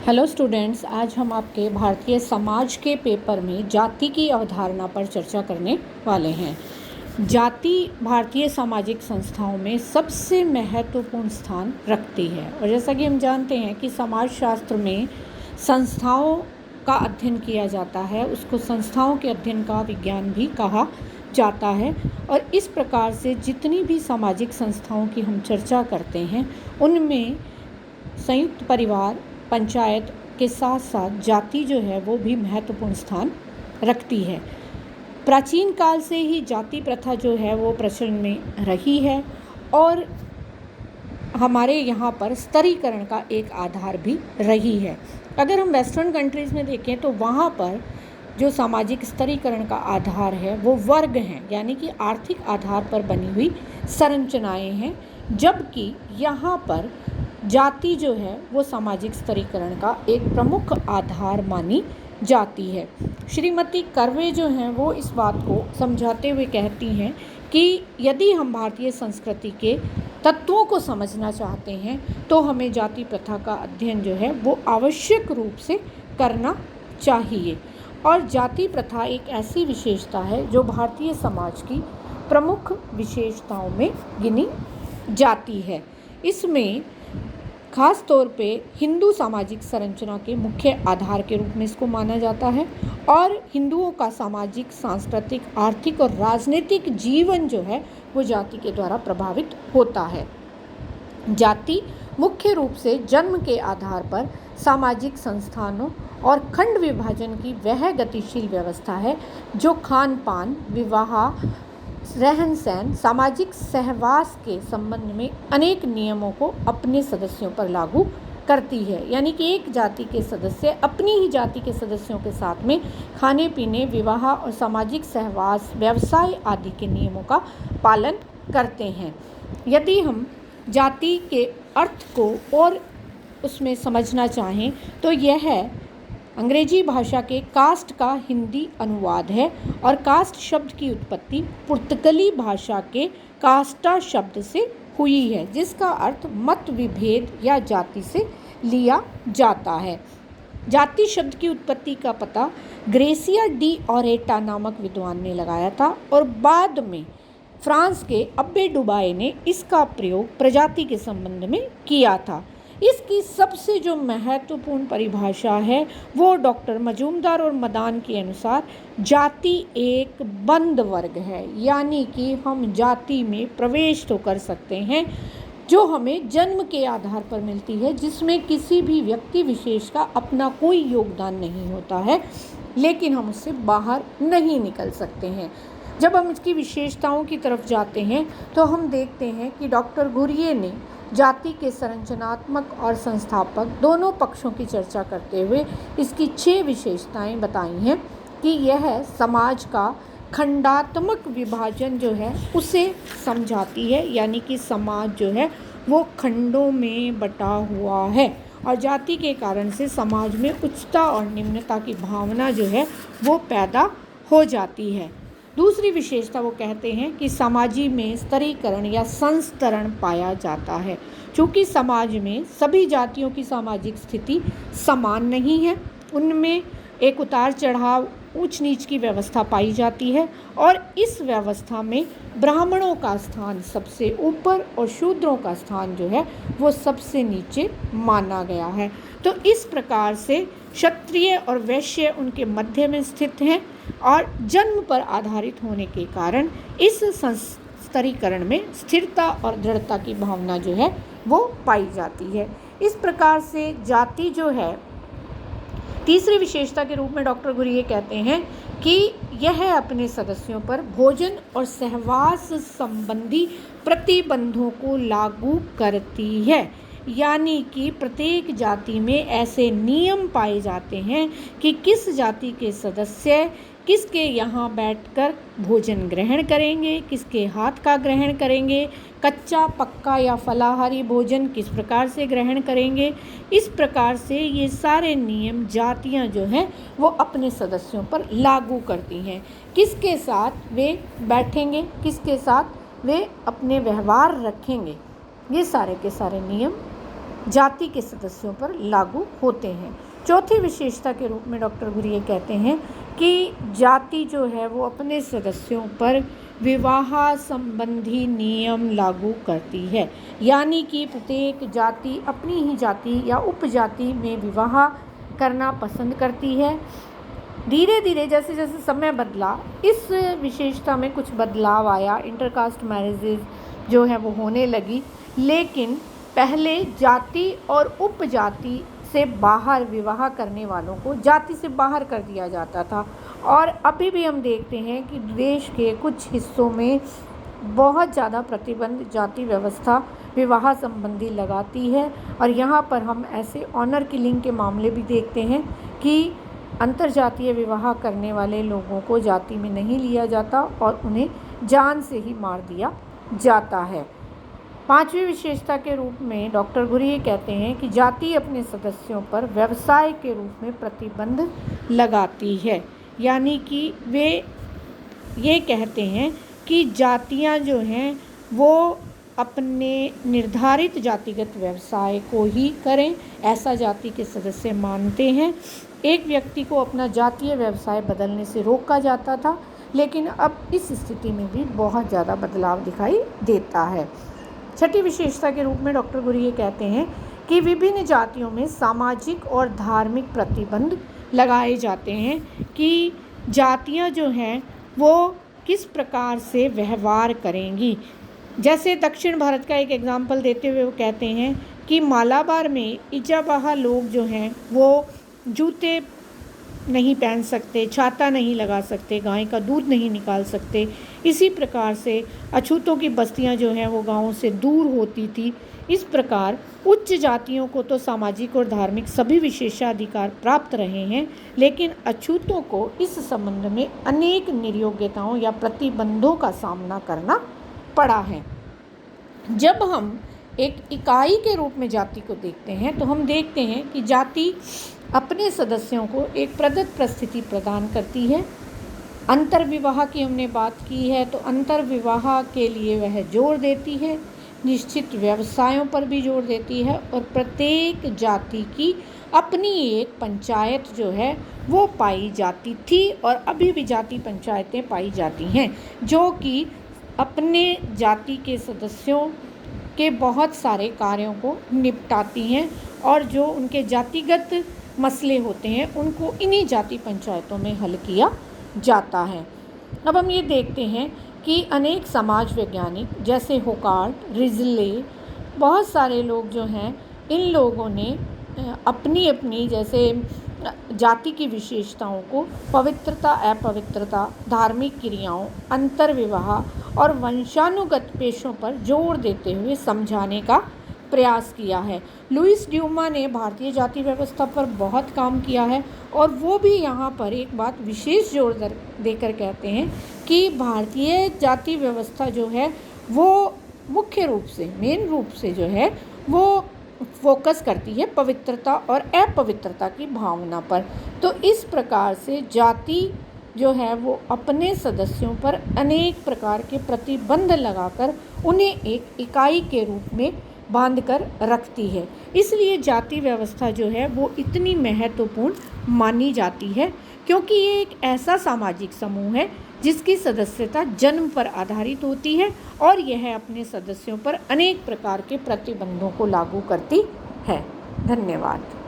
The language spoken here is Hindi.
हेलो स्टूडेंट्स, आज हम आपके भारतीय समाज के पेपर में जाति की अवधारणा पर चर्चा करने वाले हैं। जाति भारतीय सामाजिक संस्थाओं में सबसे महत्वपूर्ण स्थान रखती है और जैसा कि हम जानते हैं कि समाजशास्त्र में संस्थाओं का अध्ययन किया जाता है, उसको संस्थाओं के अध्ययन का विज्ञान भी कहा जाता है। और इस प्रकार से जितनी भी सामाजिक संस्थाओं की हम चर्चा करते हैं उनमें संयुक्त परिवार, पंचायत के साथ साथ जाति जो है वो भी महत्वपूर्ण स्थान रखती है। प्राचीन काल से ही जाति प्रथा जो है वो प्रचलन में रही है और हमारे यहाँ पर स्तरीकरण का एक आधार भी रही है। अगर हम वेस्टर्न कंट्रीज़ में देखें तो वहाँ पर जो सामाजिक स्तरीकरण का आधार है वो वर्ग हैं, यानी कि आर्थिक आधार पर बनी हुई संरचनाएं हैं, जबकि यहाँ पर जाति जो है वो सामाजिक स्तरीकरण का एक प्रमुख आधार मानी जाती है। श्रीमती कर्वे जो हैं वो इस बात को समझाते हुए कहती हैं कि यदि हम भारतीय संस्कृति के तत्वों को समझना चाहते हैं तो हमें जाति प्रथा का अध्ययन जो है वो आवश्यक रूप से करना चाहिए। और जाति प्रथा एक ऐसी विशेषता है जो भारतीय समाज की प्रमुख विशेषताओं में गिनी जाती है। इसमें खास तौर पे हिंदू सामाजिक संरचना के मुख्य आधार के रूप में इसको माना जाता है और हिंदुओं का सामाजिक, सांस्कृतिक, आर्थिक और राजनीतिक जीवन जो है वो जाति के द्वारा प्रभावित होता है। जाति मुख्य रूप से जन्म के आधार पर सामाजिक संस्थानों और खंड विभाजन की वह गतिशील व्यवस्था है जो खान पान, विवाह, रहन सहन, सामाजिक सहवास के संबंध में अनेक नियमों को अपने सदस्यों पर लागू करती है। यानी कि एक जाति के सदस्य अपनी ही जाति के सदस्यों के साथ में खाने पीने, विवाह और सामाजिक सहवास, व्यवसाय आदि के नियमों का पालन करते हैं। यदि हम जाति के अर्थ को और उसमें समझना चाहें तो यह अंग्रेजी भाषा के कास्ट का हिंदी अनुवाद है और कास्ट शब्द की उत्पत्ति पुर्तगाली भाषा के कास्टा शब्द से हुई है, जिसका अर्थ मत विभेद या जाति से लिया जाता है। जाति शब्द की उत्पत्ति का पता ग्रेसिया डी ओरेटा नामक विद्वान ने लगाया था और बाद में फ्रांस के अब्बे डुबाए ने इसका प्रयोग प्रजाति के संबंध में किया था। इसकी सबसे जो महत्वपूर्ण परिभाषा है वो डॉक्टर मजूमदार और मदान के अनुसार जाति एक बंद वर्ग है, यानी कि हम जाति में प्रवेश तो कर सकते हैं जो हमें जन्म के आधार पर मिलती है, जिसमें किसी भी व्यक्ति विशेष का अपना कोई योगदान नहीं होता है, लेकिन हम उससे बाहर नहीं निकल सकते हैं। जब हम इसकी विशेषताओं की तरफ जाते हैं तो हम देखते हैं कि डॉक्टर घुरिये ने जाति के संरचनात्मक और संस्थापक दोनों पक्षों की चर्चा करते हुए इसकी 6 विशेषताएं बताई हैं कि यह समाज का खंडात्मक विभाजन जो है उसे समझाती है, यानी कि समाज जो है वो खंडों में बटा हुआ है और जाति के कारण से समाज में उच्चता और निम्नता की भावना जो है वो पैदा हो जाती है। दूसरी विशेषता वो कहते हैं कि समाजी में स्तरीकरण या संस्तरण पाया जाता है। चूँकि समाज में सभी जातियों की सामाजिक स्थिति समान नहीं है, उनमें एक उतार चढ़ाव, ऊंच नीच की व्यवस्था पाई जाती है और इस व्यवस्था में ब्राह्मणों का स्थान सबसे ऊपर और शूद्रों का स्थान जो है वो सबसे नीचे माना गया है। तो इस प्रकार से क्षत्रिय और वैश्य उनके मध्य में स्थित हैं और जन्म पर आधारित होने के कारण इस स्तरीकरण में स्थिरता और दृढ़ता की भावना जो है वो पाई जाती है। इस प्रकार से जाति जो है तीसरी विशेषता के रूप में डॉक्टर घुरिये कहते हैं कि यह अपने सदस्यों पर भोजन और सहवास संबंधी प्रतिबंधों को लागू करती है, यानी कि प्रत्येक जाति में ऐसे नियम पाए जाते हैं कि किस जाति के सदस्य किसके यहाँ बैठकर भोजन ग्रहण करेंगे, किसके हाथ का ग्रहण करेंगे, कच्चा, पक्का या फलाहारी भोजन किस प्रकार से ग्रहण करेंगे। इस प्रकार से ये सारे नियम जातियाँ जो हैं वो अपने सदस्यों पर लागू करती हैं। किसके साथ वे बैठेंगे, किसके साथ वे अपने व्यवहार रखेंगे, ये सारे के सारे नियम जाति के सदस्यों पर लागू होते हैं। चौथी विशेषता के रूप में डॉक्टर घुरिये कहते हैं कि जाति जो है वो अपने सदस्यों पर विवाह संबंधी नियम लागू करती है, यानी कि प्रत्येक जाति अपनी ही जाति या उपजाति में विवाह करना पसंद करती है। धीरे धीरे जैसे जैसे समय बदला, इस विशेषता में कुछ बदलाव आया, इंटरकास्ट मैरिजेज जो है वो होने लगी, लेकिन पहले जाति और उपजाति से बाहर विवाह करने वालों को जाति से बाहर कर दिया जाता था। और अभी भी हम देखते हैं कि देश के कुछ हिस्सों में बहुत ज़्यादा प्रतिबंध जाति व्यवस्था विवाह संबंधी लगाती है। और यहाँ पर हम ऐसे ऑनर किलिंग के मामले भी देखते हैं कि अंतरजातीय विवाह करने वाले लोगों को जाति में नहीं लिया जाता और उन्हें जान से ही मार दिया जाता है। पांचवी विशेषता के रूप में डॉक्टर घुरिये कहते हैं कि जाति अपने सदस्यों पर व्यवसाय के रूप में प्रतिबंध लगाती है, यानी कि वे ये कहते हैं कि जातियां जो हैं वो अपने निर्धारित जातिगत व्यवसाय को ही करें, ऐसा जाति के सदस्य मानते हैं। एक व्यक्ति को अपना जातीय व्यवसाय बदलने से रोका जाता था, लेकिन अब इस स्थिति में भी बहुत ज़्यादा बदलाव दिखाई देता है। छठी विशेषता के रूप में डॉक्टर घुरिये कहते हैं कि विभिन्न जातियों में सामाजिक और धार्मिक प्रतिबंध लगाए जाते हैं कि जातियां जो हैं वो किस प्रकार से व्यवहार करेंगी। जैसे दक्षिण भारत का एक एग्जाम्पल देते हुए वो कहते हैं कि मालाबार में इजाबाहा लोग जो हैं वो जूते नहीं पहन सकते, छाता नहीं लगा सकते, गाय का दूध नहीं निकाल सकते। इसी प्रकार से अछूतों की बस्तियां जो हैं वो गांवों से दूर होती थी। इस प्रकार उच्च जातियों को तो सामाजिक और धार्मिक सभी विशेषाधिकार प्राप्त रहे हैं, लेकिन अछूतों को इस संबंध में अनेक निर्योग्यताओं या प्रतिबंधों का सामना करना पड़ा है। जब हम एक इकाई के रूप में जाति को देखते हैं तो हम देखते हैं कि जाति अपने सदस्यों को एक प्रदत्त परिस्थिति प्रदान करती है। अंतर्विवाह की हमने बात की है, तो अंतर्विवाह के लिए वह जोर देती है, निश्चित व्यवसायों पर भी जोर देती है, और प्रत्येक जाति की अपनी एक पंचायत जो है वो पाई जाती थी और अभी भी जाति पंचायतें पाई जाती हैं, जो कि अपने जाति के सदस्यों के बहुत सारे कार्यों को निपटाती हैं और जो उनके जातिगत मसले होते हैं उनको इन्हीं जाति पंचायतों में हल किया जाता है। अब हम ये देखते हैं कि अनेक समाज वैज्ञानिक जैसे होकार्ट, रिजले, बहुत सारे लोग जो हैं, इन लोगों ने अपनी अपनी जैसे जाति की विशेषताओं को पवित्रता, अपवित्रता, धार्मिक क्रियाओं, अंतर्विवाह और वंशानुगत पेशों पर जोर देते हुए समझाने का प्रयास किया है। लुइस ड्यूमा ने भारतीय जाति व्यवस्था पर बहुत काम किया है और वो भी यहाँ पर एक बात विशेष जोर देकर कहते हैं कि भारतीय जाति व्यवस्था जो है वो मुख्य रूप से, मेन रूप से जो है वो फोकस करती है पवित्रता और अपवित्रता की भावना पर। तो इस प्रकार से जाति जो है वो अपने सदस्यों पर अनेक प्रकार के प्रतिबंध लगाकर उन्हें एक इकाई के रूप में बांधकर रखती है। इसलिए जाति व्यवस्था जो है वो इतनी महत्वपूर्ण मानी जाती है, क्योंकि ये एक ऐसा सामाजिक समूह है जिसकी सदस्यता जन्म पर आधारित होती है और यह अपने सदस्यों पर अनेक प्रकार के प्रतिबंधों को लागू करती है। धन्यवाद।